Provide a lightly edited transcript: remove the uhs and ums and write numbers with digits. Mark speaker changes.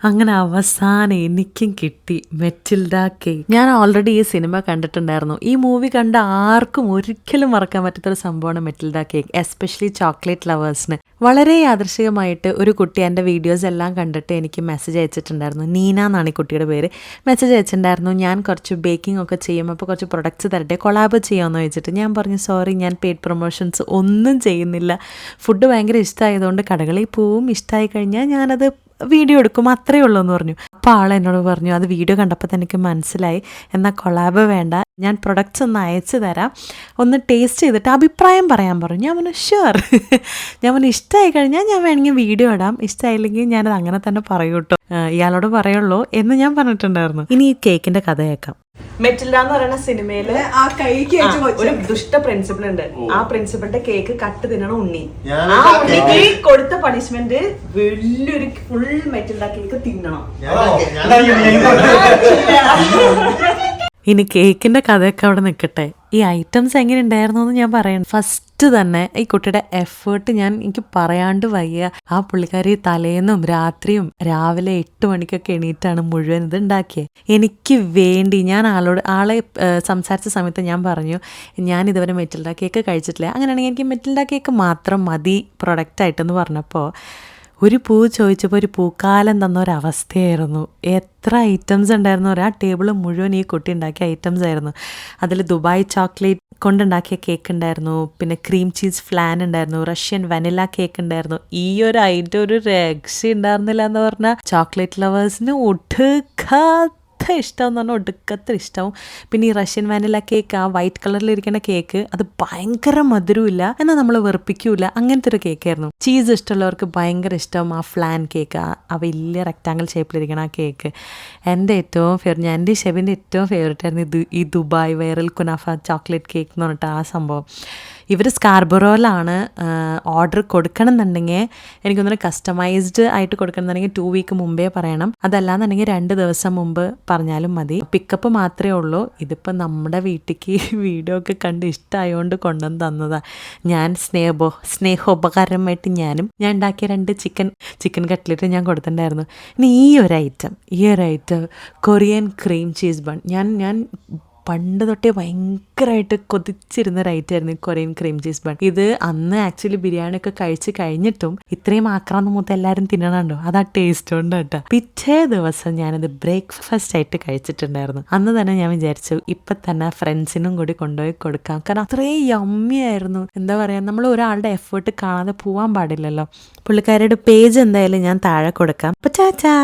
Speaker 1: അങ്ങനെ അവസാനം എനിക്കും കിട്ടി മെറ്റിൽഡ കേക്ക്. ഞാൻ ഓൾറെഡി ഈ സിനിമ കണ്ടിട്ടുണ്ടായിരുന്നു. ഈ മൂവി കണ്ട ആർക്കും ഒരിക്കലും മറക്കാൻ പറ്റാത്തൊരു സംഭവമാണ് മെറ്റിൽഡ കേക്ക്, എസ്പെഷ്യലി ചോക്ലേറ്റ് ലവേഴ്സിന്. വളരെ യാദൃശികമായിട്ട് ഒരു കുട്ടി എൻ്റെ വീഡിയോസ് എല്ലാം കണ്ടിട്ട് എനിക്ക് മെസ്സേജ് അയച്ചിട്ടുണ്ടായിരുന്നു. നീന എന്നാണ് ഈ കുട്ടിയുടെ പേര്. മെസ്സേജ് അയച്ചിട്ടുണ്ടായിരുന്നു, ഞാൻ കുറച്ച് ബേക്കിംഗ് ഒക്കെ ചെയ്യും, അപ്പോൾ കുറച്ച് പ്രൊഡക്ട്സ് തരട്ടെ, കൊളാബ് ചെയ്യാമെന്ന് ചോദിച്ചിട്ട്. ഞാൻ പറഞ്ഞു സോറി, ഞാൻ പെയ്ഡ് പ്രൊമോഷൻസ് ഒന്നും ചെയ്യുന്നില്ല. ഫുഡ് ഭയങ്കര ഇഷ്ടമായതുകൊണ്ട് കടകളിൽ പോവും, ഇഷ്ടമായി കഴിഞ്ഞാൽ ഞാനത് വീഡിയോ എടുക്കും, അത്രയേ ഉള്ളൂ എന്ന് പറഞ്ഞു. അപ്പോൾ ആൾ എന്നോട് പറഞ്ഞു, അത് വീഡിയോ കണ്ടപ്പോൾ തന്നെ എനിക്ക് മനസ്സിലായി, എന്നാൽ കൊളാബ് വേണ്ട, ഞാൻ പ്രൊഡക്ട്സ് ഒന്ന് അയച്ചു തരാം, ഒന്ന് ടേസ്റ്റ് ചെയ്തിട്ട് അഭിപ്രായം പറയാൻ പറഞ്ഞു. ഞാൻ പറഞ്ഞു ഷുവർ. ഞാൻ പറഞ്ഞു ഇഷ്ടമായി കഴിഞ്ഞാൽ ഞാൻ വേണമെങ്കിൽ വീഡിയോ ഇടാം, ഇഷ്ടമായില്ലെങ്കിൽ ഞാനത് അങ്ങനെ തന്നെ പറയൂ കേട്ടോ, ഇയാളോട് പറയുള്ളൂ എന്ന് ഞാൻ പറഞ്ഞിട്ടുണ്ടായിരുന്നു. ഇനി ഈ കേക്കിന്റെ കഥ കേൾക്കാം. മെറ്റിൽഡ എന്ന് പറയുന്ന സിനിമയില്
Speaker 2: ആ കൈക്ക്
Speaker 1: ഒരു ദുഷ്ട പ്രിൻസിപ്പൾ ഉണ്ട്. ആ പ്രിൻസിപ്പളിന്റെ കേക്ക് കട്ട് തിന്നണം ഉണ്ണി. ആ ഉണ്ണിക്ക് കൊടുത്ത പണിഷ്മെന്റ് വലിയൊരു ഫുൾ മെറ്റിൽഡ കേക്ക് തിന്നണം. ഇനി കേക്കിന്റെ കഥയൊക്കെ അവിടെ നിൽക്കട്ടെ, ഈ ഐറ്റംസ് എങ്ങനെ ഉണ്ടായിരുന്നു എന്ന് ഞാൻ പറയണം. ഫസ്റ്റ് തന്നെ ഈ കുട്ടിയുടെ എഫേർട്ട് എനിക്ക് പറയാണ്ട് വയ്യ. ആ പുള്ളിക്കാരി തലേന്നും രാത്രിയും രാവിലെ 8 മണിക്കൊക്കെ എണീറ്റാണ് മുഴുവൻ ഇത് ഉണ്ടാക്കിയത് എനിക്ക് വേണ്ടി. ഞാൻ ആളെ സംസാരിച്ച സമയത്ത് ഞാൻ പറഞ്ഞു, ഞാൻ ഇതുവരെ മെറ്റിൽഡ കേക്ക് കഴിച്ചിട്ടില്ല, അങ്ങനെയാണെങ്കിൽ എനിക്ക് മെറ്റിൽഡ കേക്ക് മാത്രം മതി പ്രൊഡക്റ്റായിട്ടെന്ന് പറഞ്ഞപ്പോൾ ഒരു പൂ ചോദിച്ചപ്പോൾ ഒരു പൂക്കാലം തന്ന ഒരവസ്ഥയായിരുന്നു. എത്ര ഐറ്റംസ് ഉണ്ടായിരുന്നു, ആ ടേബിൾ മുഴുവൻ ഈ കുട്ടി ഉണ്ടാക്കിയ ഐറ്റംസ് ആയിരുന്നു. അതിൽ ദുബായ് ചോക്ലേറ്റ് കൊണ്ടുണ്ടാക്കിയ കേക്ക് ഉണ്ടായിരുന്നു, പിന്നെ ക്രീം ചീസ് ഫ്ലാൻ ഉണ്ടായിരുന്നു, റഷ്യൻ വനില കേക്ക് ഉണ്ടായിരുന്നു. ഈ ഒരു ഐറ്റം ഒരു രക്ഷ ഉണ്ടായിരുന്നില്ല എന്ന് പറഞ്ഞാൽ ചോക്ലേറ്റ് ലവേഴ്സിന് ഒടുക്കാത്ത ഇഷ്ടം എന്ന് പറഞ്ഞാൽ ഒടുക്കത്ര ഇഷ്ടവും. പിന്നെ ഈ റഷ്യൻ വാനില കേക്ക്, ആ വൈറ്റ് കളറിലിരിക്കുന്ന കേക്ക്, അത് ഭയങ്കര മധുരമില്ല എന്നാൽ നമ്മൾ വെറുപ്പിക്കൂല, അങ്ങനത്തെ ഒരു കേക്കായിരുന്നു. ചീസ് ഇഷ്ടമുള്ളവർക്ക് ഭയങ്കര ഇഷ്ടം ആ ഫ്ലാൻ കേക്ക്, ആ വലിയ റെക്ടാങ്കിൾ ഷേപ്പിലിരിക്കണം ആ കേക്ക്. എൻ്റെ ഏറ്റവും ഫേവറേറ്റ്, എൻ്റെ ഷെബിൻ്റെ ഏറ്റവും ഫേവറേറ്റ് ആയിരുന്നു ഈ Dubai viral kunafa chocolate cake എന്ന് പറഞ്ഞിട്ട് ആ സംഭവം. ഇവർ സ്കാർബറോയിലാണ് ഓർഡർ കൊടുക്കണം എന്നുണ്ടെങ്കിൽ, എനിക്കൊന്നിനും കസ്റ്റമൈസ്ഡ് ആയിട്ട് കൊടുക്കണം എന്നുണ്ടെങ്കിൽ 2 വീക്ക് മുമ്പേ പറയണം, അതല്ലാന്നുണ്ടെങ്കിൽ 2 ദിവസം മുമ്പ് പറഞ്ഞാലും മതി. പിക്കപ്പ് മാത്രമേ ഉള്ളൂ. ഇതിപ്പോൾ നമ്മുടെ വീട്ടിലേക്ക് വീഡിയോ ഒക്കെ കണ്ട് ഇഷ്ടമായതുകൊണ്ട് കൊണ്ടുവന്ന് തന്നതാണ്. ഞാൻ സ്നേഹോപകാരമായിട്ട് ഞാൻ ഉണ്ടാക്കിയ 2 ചിക്കൻ കട്ട്ലറ്റ് ഞാൻ കൊടുത്തിട്ടുണ്ടായിരുന്നു. ഇനി ഈ ഒരു item Korean cream cheese bun, ഞാൻ പണ്ട് തൊട്ടേ ഭയങ്കരമായിട്ട് കൊതിച്ചിരുന്ന ഒരു ഐറ്റമായിരുന്നു കൊറിയൻ ക്രീം ചീസ് ബൺ. ഇത് അന്ന് ആക്ച്വലി ബിരിയാണി ഒക്കെ കഴിച്ച് കഴിഞ്ഞിട്ടും ഇത്രയും ആക്രാന്തം മൂത്ത് എല്ലാവരും തിന്നണുണ്ടോ, അതാ ടേസ്റ്റ് ഉണ്ട് കേട്ടോ. പിറ്റേ ദിവസം ഞാനത് ബ്രേക്ക്ഫാസ്റ്റ് ആയിട്ട് കഴിച്ചിട്ടുണ്ടായിരുന്നു. അന്ന് തന്നെ ഞാൻ വിചാരിച്ചു ഇപ്പം തന്നെ ഫ്രണ്ട്സിനും കൂടി കൊണ്ടുപോയി കൊടുക്കാം, കാരണം അത്രയും യമ്മി ആയിരുന്നു. എന്താ പറയുക, നമ്മൾ ഒരാളുടെ എഫേർട്ട് കാണാതെ പോകാൻ പാടില്ലല്ലോ. പുള്ളിക്കാരുടെ പേജ് എന്തായാലും ഞാൻ താഴെ കൊടുക്കാം. അപ്പോൾ ചാച്ചാ.